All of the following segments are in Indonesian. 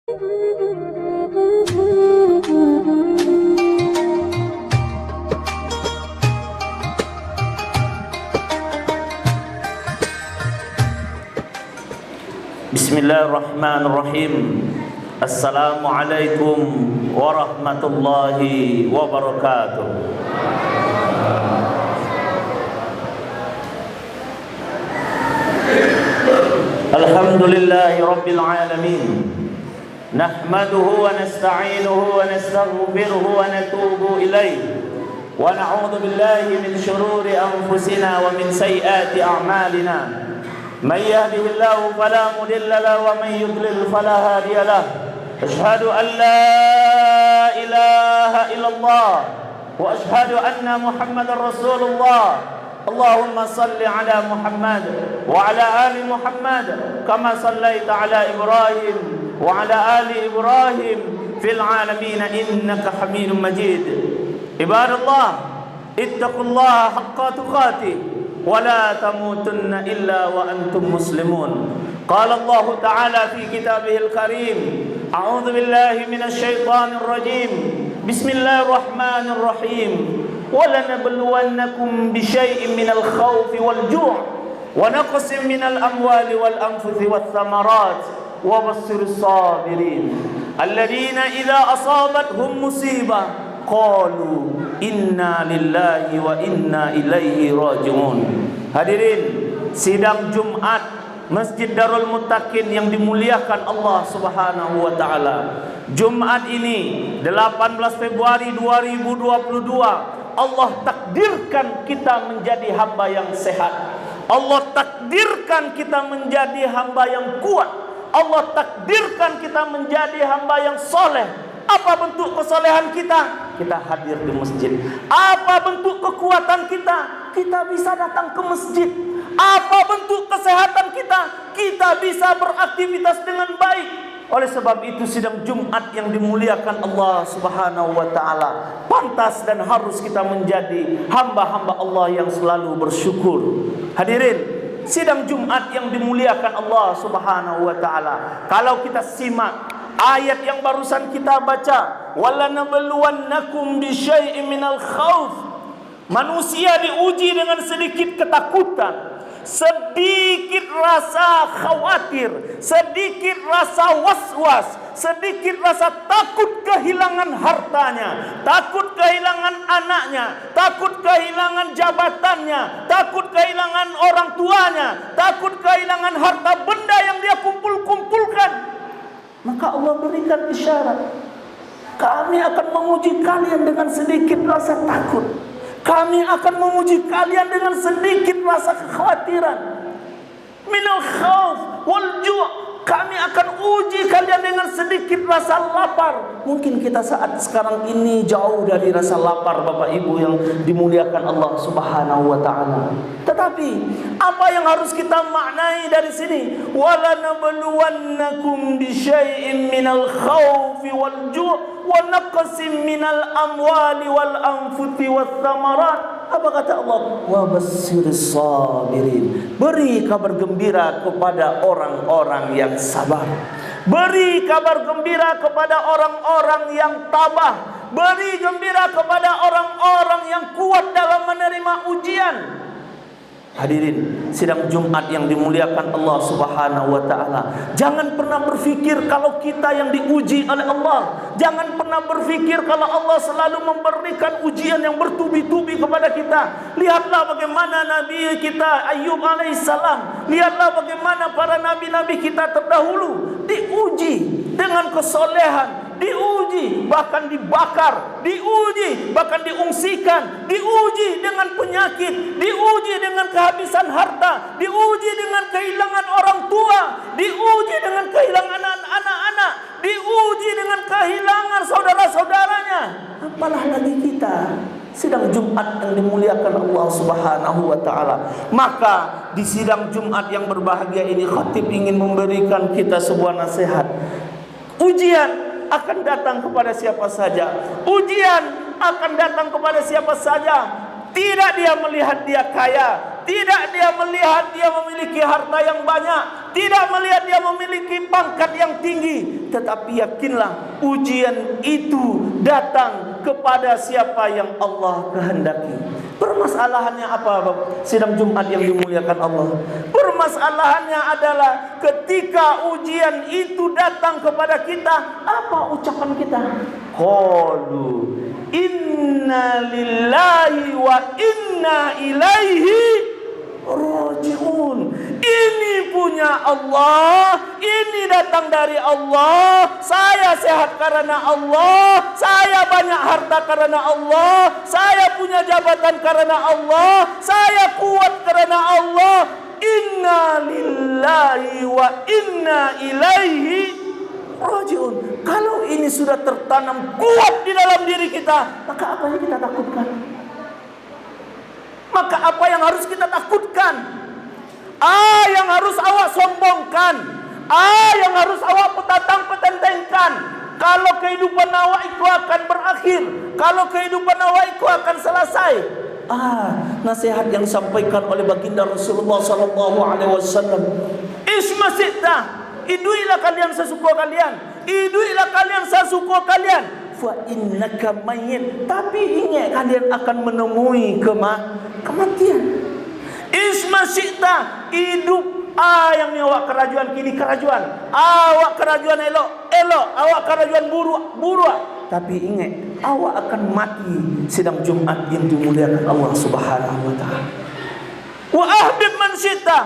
Bismillahirrahmanirrahim. Assalamualaikum warahmatullahi wabarakatuh. Alhamdulillahi rabbil alamin. Nahmaduhu wa nasta'inuhu wa nastaghfiruhu wa natubu ilayh. Wa na'udzu billahi min shururi anfusina wa min sayyiati a'malina. من يهده الله فلا مضل له ومن يضلل فلا هادي له أشهد أن لا إله إلا الله وأشهد أن محمدا رسول الله اللهم صل على محمد وعلى آل محمد كما صليت على إبراهيم وعلى آل إبراهيم في العالمين إنك حميد مجيد عباد الله اتقوا الله حق تقاته ولا تموتن إلا وأنتم مسلمون قال الله تعالى في كتابه الكريم أعوذ بالله من الشيطان الرجيم بسم الله الرحمن الرحيم ولنبلونكم بشيء من الخوف والجوع ونقص من الأموال والأنفس والثمرات وبشر الصابرين الذين إذا أصابتهم مصيبة qalu inna lillahi wa inna ilaihi raji'un. Hadirin sidang Jumat Masjid Darul Muttaqin yang dimuliakan Allah Subhanahu wa taala. Jumat ini 18 Februari 2022 Allah takdirkan kita menjadi hamba yang sehat. Allah takdirkan kita menjadi hamba yang kuat. Allah takdirkan kita menjadi hamba yang soleh. Apa bentuk kesolehan kita? Kita hadir di masjid. Apa bentuk kekuatan kita? Kita bisa datang ke masjid. Apa bentuk kesehatan kita? Kita bisa beraktivitas dengan baik. Oleh sebab itu sidang Jumat yang dimuliakan Allah Subhanahu wa taala, pantas dan harus kita menjadi hamba-hamba Allah yang selalu bersyukur. Hadirin, sidang Jumat yang dimuliakan Allah Subhanahu wa taala, kalau kita simak ayat yang barusan kita baca, walanabluwannakum bisyai'in minal khauf. Manusia diuji dengan sedikit ketakutan, sedikit rasa khawatir, sedikit rasa was-was, sedikit rasa takut kehilangan hartanya, takut kehilangan anaknya, takut kehilangan jabatannya, takut kehilangan orang tuanya, takut kehilangan harta benda yang dia kumpulkan. Maka Allah berikan isyarat, kami akan menguji kalian dengan sedikit rasa takut, kami akan menguji kalian dengan sedikit rasa kekhawatiran. Minal khauf wal ju', kami akan uji kalian dengan sedikit rasa lapar. Mungkin kita saat sekarang ini jauh dari rasa lapar, Bapak Ibu yang dimuliakan Allah Subhanahu wa taala. Tetapi apa yang harus kita maknai dari sini? Walanabluwannakum bisyai'in minal khaufi wal ju' wa naqsim minal amwali wal anfusi was thamarat. Apa kata Allah? Wa basyiris sabirin. Beri kabar gembira kepada orang-orang yang sabar. Beri kabar gembira kepada orang-orang yang tabah. Beri gembira kepada orang-orang yang kuat dalam menerima ujian. Hadirin sidang Jumat yang dimuliakan Allah Subhanahu wa taala, jangan pernah berpikir kalau kita yang diuji oleh Allah. Jangan pernah berpikir kalau Allah selalu memberikan ujian yang bertubi-tubi kepada kita. Lihatlah bagaimana Nabi kita Ayub alaihissalam. Lihatlah bagaimana para nabi-nabi kita terdahulu diuji dengan kesolehan, diuji bahkan dibakar, diuji bahkan diungsikan, diuji dengan penyakit, diuji dengan kehabisan harta, diuji dengan kehilangan orang tua, diuji dengan kehilangan anak-anak, diuji dengan kehilangan saudara-saudaranya. Apalah lagi kita sidang Jumat yang dimuliakan Allah Subhanahu wa taala. Maka di sidang Jumat yang berbahagia ini khatib ingin memberikan kita sebuah nasihat. Ujian akan datang kepada siapa saja. Ujian akan datang kepada siapa saja. Tidak dia melihat dia kaya, tidak dia melihat dia memiliki harta yang banyak, tidak melihat dia memiliki pangkat yang tinggi, tetapi yakinlah ujian itu datang kepada siapa yang Allah kehendaki. Permasalahannya apa, sidang Jumat yang dimuliakan Allah? Permasalahannya adalah ketika ujian itu datang kepada kita, apa ucapan kita? Qalu inna lillahi wa inna ilaihi raji'un. Ini punya Allah, ini datang dari Allah. Saya sehat karena Allah, saya banyak harta karena Allah, saya punya jabatan karena Allah, saya kuat karena Allah. Inna lillahi wa inna ilaihi raji'un. Kalau ini sudah tertanam kuat di dalam diri kita, maka apa yang kita takutkan? Maka apa yang harus kita takutkan? Yang harus awak sombongkan, yang harus awak petatang-petentengkan. Kalau kehidupan awak itu akan berakhir, kalau kehidupan awak itu akan selesai. Nasihat yang disampaikan oleh baginda Rasulullah sallallahu alaihi wasallam. Isma sita, iduilah kalian sesuka kalian, iduilah kalian sesuka kalian. Fa innaka mayyit, tapi ingat kalian akan menemui kematian. Isma syi'ta, hidup yang ni awak kerajuan kini kerajuan, awak kerajuan elok, awak kerajuan buruk. Tapi ingat, awak akan mati. Sidang Jumat yang dimuliakan Allah Subhanahu wa taala. Wa ahbib man syi'ta,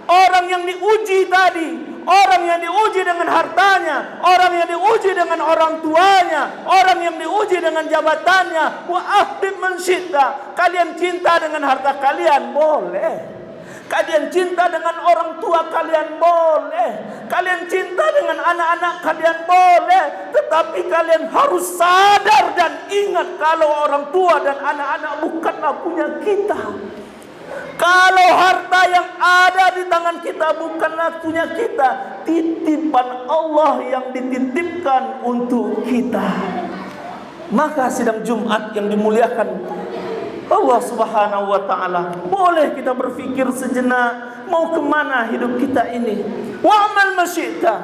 orang yang diuji tadi, orang yang diuji dengan hartanya, orang yang diuji dengan orang tuanya, orang yang diuji dengan jabatannya. Wa ahbib man syi'ta, kalian cinta dengan harta kalian, boleh. Kalian cinta dengan orang tua kalian, boleh. Kalian cinta dengan anak-anak kalian, boleh. Tetapi kalian harus sadar dan ingat kalau orang tua dan anak-anak bukanlah punya kita. Kalau harta yang ada di tangan kita bukanlah punya kita, titipan Allah yang dititipkan untuk kita. Maka sidang Jumat yang dimuliakan Allah Subhanahu wa taala, boleh kita berfikir sejenak mau kemana hidup kita ini. Wa'mal masyi'ta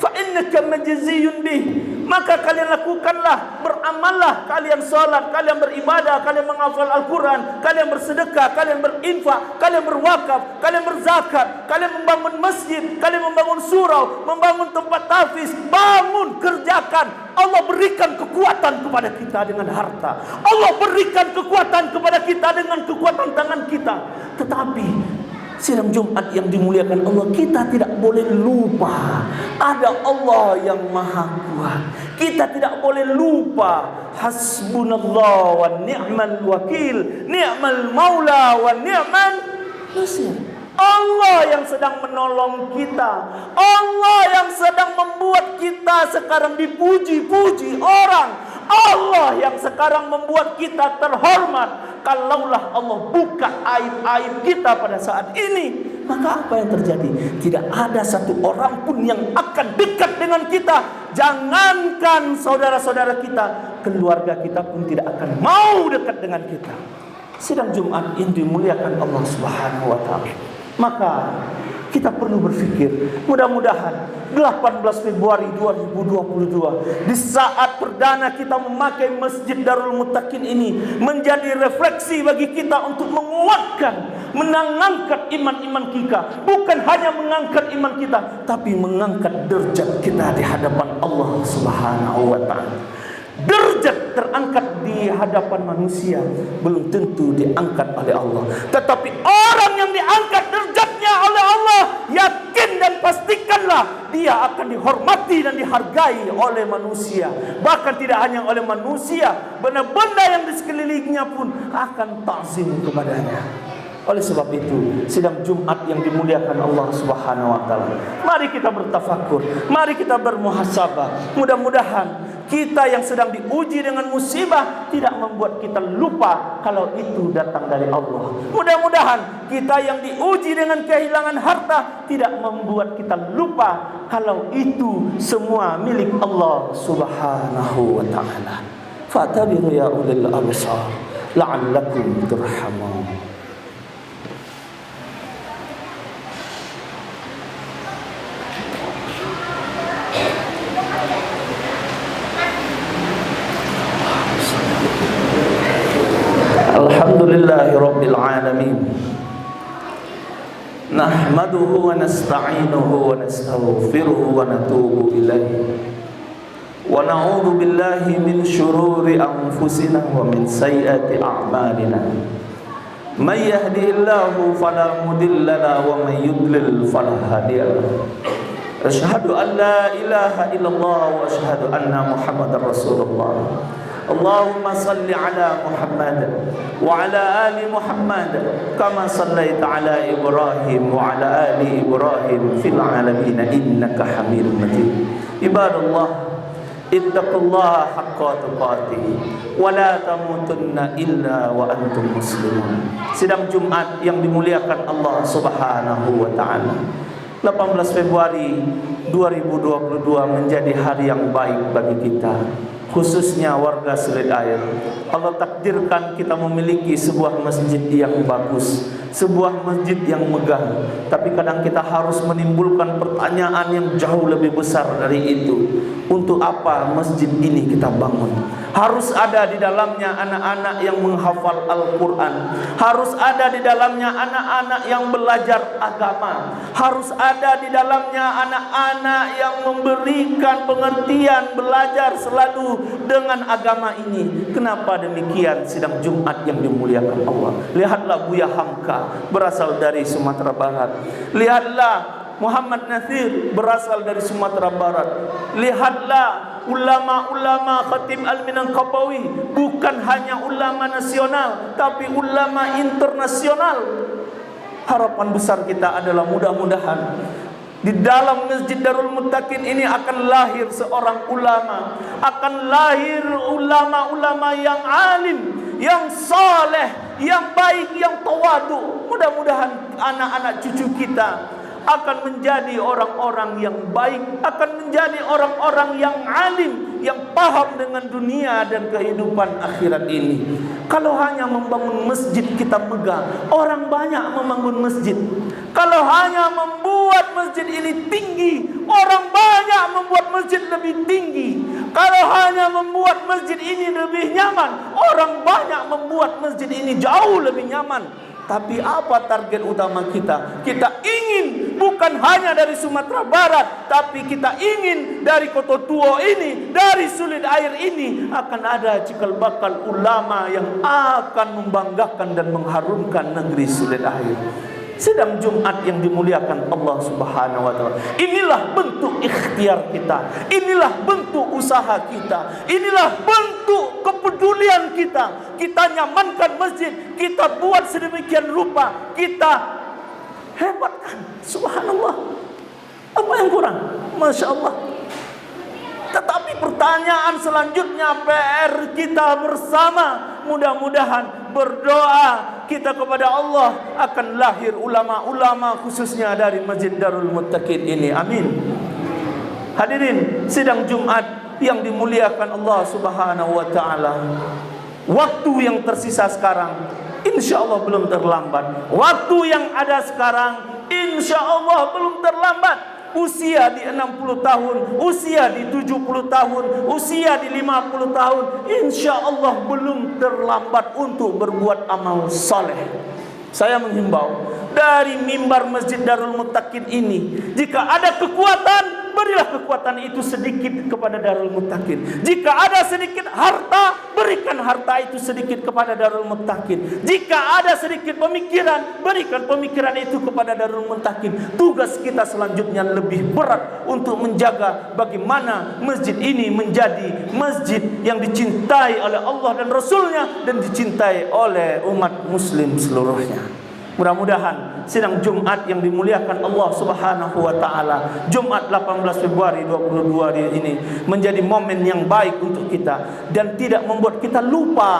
fa innaka majziyun bih. Maka kalian lakukanlah, beramallah, kalian salat, kalian beribadah, kalian menghafal Al-Quran, kalian bersedekah, kalian berinfak, kalian berwakaf, kalian berzakat, kalian membangun masjid, kalian membangun surau, membangun tempat tahfiz, bangun, kerjakan. Allah berikan kekuatan kepada kita dengan harta. Allah berikan kekuatan kepada kita dengan kekuatan tangan kita. Tetapi sidang Jumat yang dimuliakan Allah, kita tidak boleh lupa ada Allah yang maha kuat. Kita tidak boleh lupa hasbunallah wa ni'mal wakil, ni'mal maula wa ni'mal nasir. Allah yang sedang menolong kita, Allah yang sedang membuat kita sekarang dipuji-puji orang, Allah yang sekarang membuat kita terhormat. Kalaulah Allah buka aib-aib kita pada saat ini, maka apa yang terjadi? Tidak ada satu orang pun yang akan dekat dengan kita. Jangankan saudara-saudara kita, keluarga kita pun tidak akan mau dekat dengan kita. Sidang Jumat yang dimuliakan Allah Subhanahu wa taala. Maka kita perlu berfikir, mudah-mudahan 18 Februari 2022, di saat perdana kita memakai Masjid Darul Muttaqin ini, menjadi refleksi bagi kita untuk menguatkan, mengangkat iman-iman kita. Bukan hanya mengangkat iman kita, tapi mengangkat derajat kita di hadapan Allah Subhanahu wa taala. Derajat terangkat di hadapan manusia belum tentu diangkat oleh Allah, tetapi orang yang diangkat derajatnya oleh Allah, yakin dan pastikanlah dia akan dihormati dan dihargai oleh manusia. Bahkan tidak hanya oleh manusia, benda-benda yang di sekelilingnya pun akan ta'zim kepadanya. Oleh sebab itu, sidang Jumat yang dimuliakan Allah Subhanahu wa taala, mari kita bertafakur, mari kita bermuhasabah. Mudah-mudahan kita yang sedang diuji dengan musibah tidak membuat kita lupa kalau itu datang dari Allah. Mudah-mudahan kita yang diuji dengan kehilangan harta tidak membuat kita lupa kalau itu semua milik Allah Subhanahu wa taala. Fatabiru ya ulil absar la'allakum turhamun. Alhamdulillahi Rabbil Alamin. Nahmaduhu wa nasta'inuhu wa nastaghfiruhu wa natubu ilaih. Wa na'udzu billahi min syururi anfusina wa min sayyiati a'malina. May yahdihillahu fala mudilla lahu wa may yudlil fala hadiya lahu. Asyhadu an la ilaha illallah wa asyhadu anna Muhammadar Rasulullah. Allahumma salli ala Muhammad wa ala ali Muhammad kama sallaita ala Ibrahim wa ala ali Ibrahim fil alamin innaka Hamidum Majid. Ibadallah, ittaqullaha haqqa tuqatih wa la tamutunna illa wa antum muslimun. Sidang Jumat yang dimuliakan Allah Subhanahu wa taala. 18 Februari 2022 menjadi hari yang baik bagi kita, khususnya warga Sulit Air. Allah takdirkan kita memiliki sebuah masjid yang bagus, sebuah masjid yang megah. Tapi kadang kita harus menimbulkan pertanyaan yang jauh lebih besar dari itu. Untuk apa masjid ini kita bangun? Harus ada di dalamnya anak-anak yang menghafal Al-Quran, harus ada di dalamnya anak-anak yang belajar agama, harus ada di dalamnya anak-anak yang memberikan pengertian, belajar selalu dengan agama ini. Kenapa demikian? Sidang Jumat yang dimuliakan Allah. Lihatlah Buya Hamka berasal dari Sumatera Barat. Lihatlah Muhammad Nathir berasal dari Sumatera Barat. Lihatlah ulama-ulama Khatib Al-Minangkabawi, bukan hanya ulama nasional tapi ulama internasional. Harapan besar kita adalah mudah-mudahan di dalam Masjid Darul Muttaqin ini akan lahir seorang ulama, akan lahir ulama-ulama yang alim, yang saleh, yang baik, yang tawadu. Mudah-mudahan anak-anak cucu kita akan menjadi orang-orang yang baik, akan menjadi orang-orang yang alim, yang paham dengan dunia dan kehidupan akhirat ini. Kalau hanya membangun masjid kita megah, orang banyak membangun masjid. Kalau hanya membuat masjid ini tinggi, orang banyak membuat masjid lebih tinggi. Kalau hanya membuat masjid ini lebih nyaman, orang banyak membuat masjid ini jauh lebih nyaman. Tapi apa target utama kita? Kita ingin bukan hanya dari Sumatera Barat, tapi kita ingin dari Kota Tua ini, dari Sulit Air ini akan ada cikal bakal ulama yang akan membanggakan dan mengharumkan negeri Sulit Air. Sidang Jumat yang dimuliakan Allah Subhanahu wa taala. Inilah bentuk ikhtiar kita. Inilah bentuk usaha kita. Inilah bentuk kepedulian kita. Kita nyamankan masjid, kita buat sedemikian rupa, kita hebatkan. Subhanallah. Apa yang kurang? Masya Allah. Tetapi pertanyaan selanjutnya, PR kita bersama, mudah-mudahan berdoa kita kepada Allah akan lahir ulama-ulama khususnya dari Masjid Darul Muttaqin ini. Amin. Hadirin sidang Jumat yang dimuliakan Allah Subhanahu wa taala. Waktu yang tersisa sekarang insya Allah belum terlambat. Waktu yang ada sekarang insya Allah belum terlambat. Usia di 60 tahun, usia di 70 tahun, usia di 50 tahun, insya Allah belum terlambat untuk berbuat amal saleh. Saya menghimbau dari mimbar Masjid Darul Muttaqin ini, jika ada kekuatan, berilah kekuatan itu sedikit kepada Darul Muttaqin. Jika ada sedikit harta, berikan harta itu sedikit kepada Darul Muttaqin. Jika ada sedikit pemikiran, berikan pemikiran itu kepada Darul Muttaqin. Tugas kita selanjutnya lebih berat untuk menjaga bagaimana masjid ini menjadi masjid yang dicintai oleh Allah dan Rasulnya dan dicintai oleh umat muslim seluruhnya. Mudah-mudahan sidang Jumat yang dimuliakan Allah Subhanahu wa taala, Jumat 18 Februari 2022 ini menjadi momen yang baik untuk kita dan tidak membuat kita lupa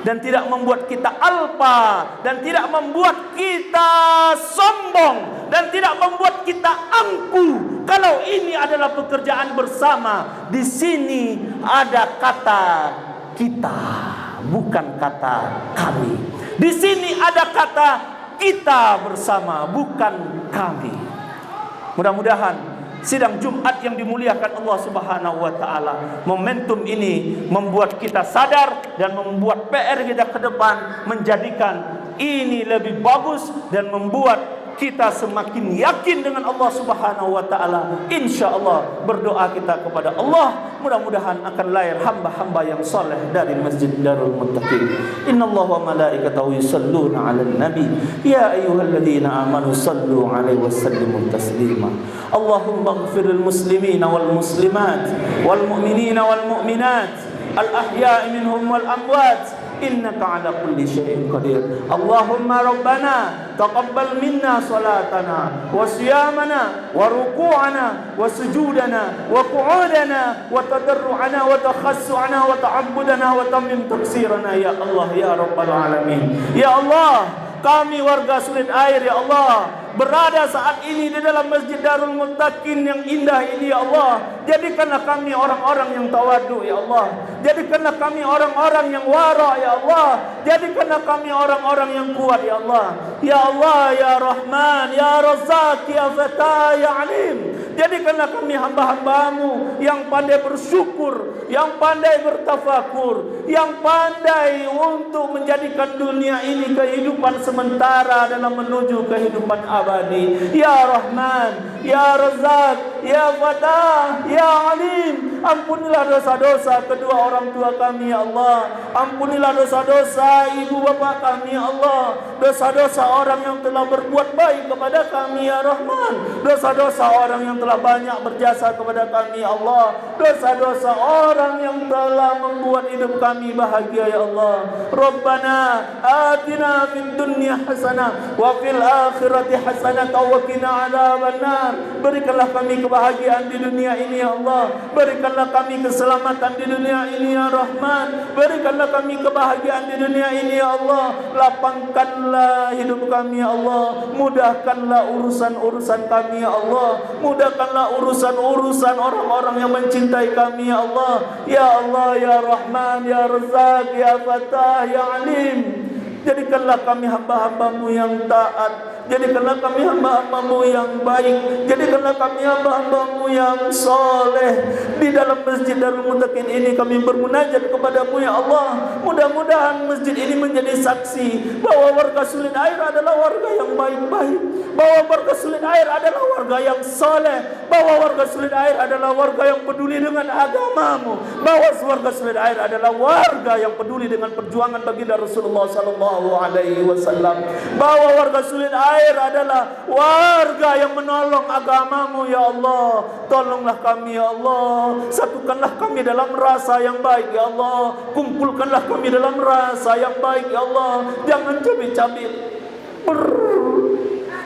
dan tidak membuat kita alpa dan tidak membuat kita sombong dan tidak membuat kita angkuh. Kalau ini adalah pekerjaan bersama, di sini ada kata kita, bukan kata kami. Di sini ada kata kita bersama, bukan kami. Mudah-mudahan sidang Jumat yang dimuliakan Allah Subhanahu wa taala. Momentum ini membuat kita sadar dan membuat PR kita ke depan menjadikan ini lebih bagus dan membuat kita semakin yakin dengan Allah Subhanahu wa taala. Insyaallah berdoa kita kepada Allah, mudah-mudahan akan lahir hamba-hamba yang saleh dari Masjid Darul Muttaqin. Innallaha wa malaikatahu yusholluna 'alan nabi ya ayyuhalladzina amanu shallu 'alaihi wa sallimu taslima. Allahumma ighfiril muslimina wal muslimat wal mu'minina wal mu'minat al ahya'i minhum wal amwat innaka ala kulli syai'in qadir. Allahumma rabbana taqabbal minna salatana wa siyamana wa ruku'ana wa sujudana wa qu'udana wa tadarru'ana wa takhassu'ana wa ta'abbudana wa tammim taksirana ya Allah ya rabbal alamin. Ya Allah, kami warga Sulit Air ya Allah berada saat ini di dalam Masjid Darul Muttaqin yang indah ini ya Allah. Jadikanlah kami orang-orang yang tawadu ya Allah. Jadikanlah kami orang-orang yang wara ya Allah. Jadikanlah kami orang-orang yang kuat ya Allah. Ya Allah ya Rahman ya Razzaq ya Fatah ya Alim. Jadikanlah kami hamba-hambamu yang pandai bersyukur, yang pandai bertafakur, yang pandai untuk menjadikan dunia ini kehidupan sementara dalam menuju kehidupan abadi. Ya Rahman, Ya Razzaq, Ya Fatah, Ya Alim. Ampunilah dosa-dosa kedua orang tua kami ya Allah. Ampunilah dosa-dosa ibu bapa kami ya Allah. Dosa-dosa orang yang telah berbuat baik kepada kami ya Rahman. Dosa-dosa orang yang telah banyak berjasa kepada kami ya Allah. Dosa-dosa orang yang telah membuat hidup kami bahagia ya Allah. Rabbana atina fid dunya hasanah wa fil akhirati hasanah wa qina adzabannar. Berikanlah kami kebahagiaan di dunia ini ya Allah. Berikanlah kami keselamatan di dunia ini ya Rahman. Berikanlah kami kebahagiaan di dunia ini ya Allah. Lapangkanlah hidup kami ya Allah. Mudahkanlah urusan-urusan kami ya Allah. Mudahkanlah urusan-urusan orang-orang yang mencintai kami ya Allah. Ya Allah ya Rahman ya Razzaq ya Fatah ya Alim. Jadikanlah kami hamba-hambamu yang taat. Jadikanlah kami hamba-hambamu yang baik. Jadikanlah kami hamba-hambamu yang soleh. Di dalam Masjid Darul Muttaqin ini kami bermunajat kepadamu ya Allah. Mudah-mudahan masjid ini menjadi saksi bahwa warga Sulit Air adalah warga yang baik-baik, bahwa warga Sulit Air adalah warga yang soleh, bahwa warga Sulit Air adalah warga yang peduli dengan agamamu, bahwa warga Sulit Air adalah warga yang peduli dengan perjuangan baginda Rasulullah sallallahu alaihi wasallam, bahwa warga Sulit Air adalah warga yang menolong agamamu ya Allah. Tolonglah kami ya Allah. Satukanlah kami dalam rasa yang baik ya Allah. Kumpulkanlah kami dalam rasa yang baik ya Allah. Jangan cabik-cabik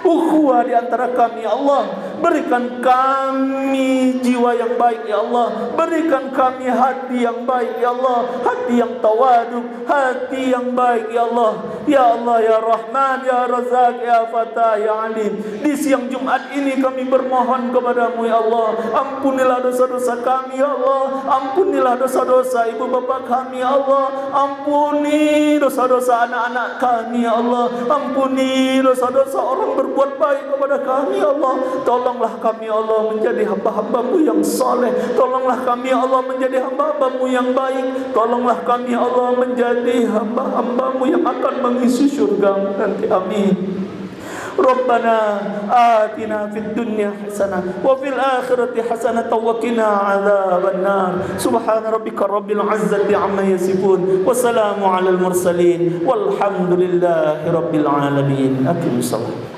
ukhuwah di antara kami ya Allah. Berikan kami jiwa yang baik ya Allah. Berikan kami hati yang baik ya Allah. Hati yang tawaduk, hati yang baik ya Allah. Ya Allah ya Rahman ya Razzaq ya Fatah ya Alim. Di siang Jumat ini kami bermohon kepadamu ya Allah. Ampunilah dosa-dosa kami ya Allah. Ampunilah dosa-dosa ibu bapa kami ya Allah. Ampuni dosa-dosa anak-anak kami ya Allah. Ampuni dosa-dosa orang berbuat baik kepada kami ya Allah. Tolonglah kami ya Allah menjadi hamba-hambamu yang saleh. Tolonglah kami ya Allah menjadi hamba-hambamu yang baik. Tolonglah kami ya Allah menjadi hamba-hambamu yang akan mengisi surga nanti. Amin. Rabbana atina fid dunya hasanah wa fil akhirati hasanah wa qina adzabannar. Subhana rabbika rabbil izzati amma yasifun wa salamun alal mursalin walhamdulillahi rabbil alamin. Aqimus salat.